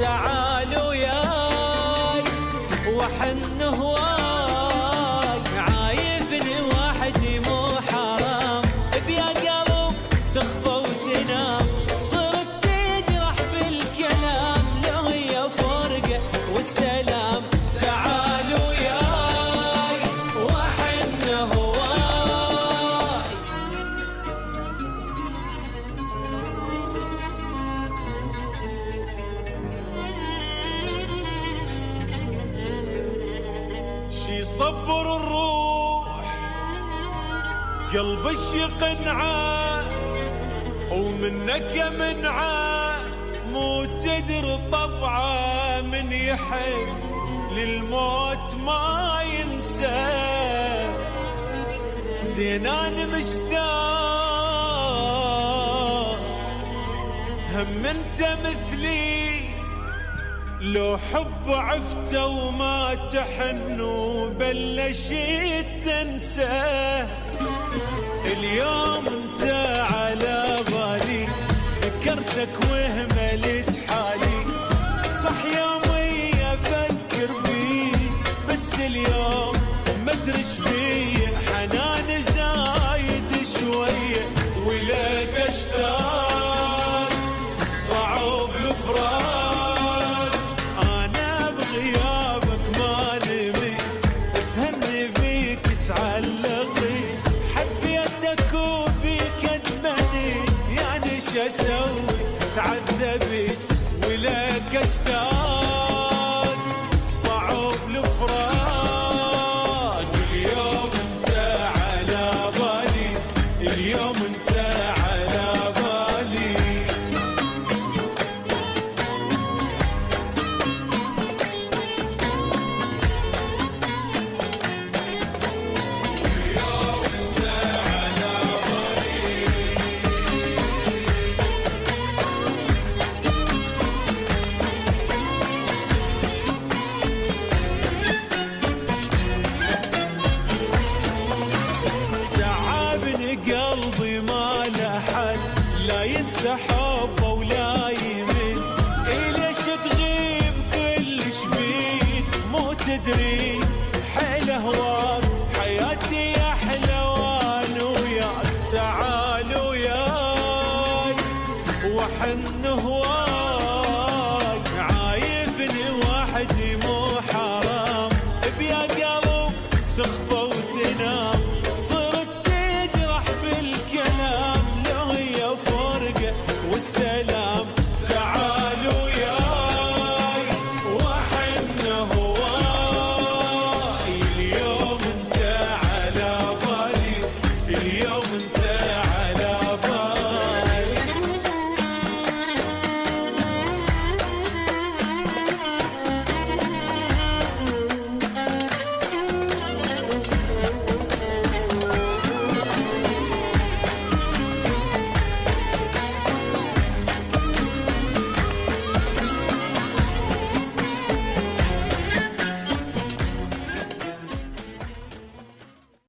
تعال وياي وحن هواي، عايفني وحدي مو حرام، بيا قلب تخفى وتنام، صرت تجرح بالكلام، لو هي فرقة والسلام. تعال وياي وحن هواي. شي صبر الروح قلب يقنعه، ومنك منعه مو تدري طبعه، من يحب للموت ما ينسى. زين انا مشتاق هم انت مثلي، لو حب عفته وما تحن وبلشت تنسى. اليوم انت على بالي، فكرتك وهملت حالي، صح يومي افكر بيك، بس اليوم مدري بيه، حنان زايد شويه ولك اشتاق، صعب الفراق. انا بغيابك ما نمت، افهمني بيك تعلقي، حبيتك وبيك ادمنت، يعني شو اسوي تعذبت ولك اشتاق، صعب الفراق. اليوم انت على بالي، اليوم انت على بالي. تعبني قلبي ما له حل، لا ينسى حبه ولا يمل، ليش تغيب كلش بيك مو تدري، حيل هواك حياتي احلى وانا وياك. تعال وياي وحن هواي، عايفني وحدي مو حرام، بيا قلب تخفى وتنام، صرت تجرح بالكلام، لو هي فرقة والسلام. تعال وياي وحن هواي، اليوم انت على بالي، اليوم انت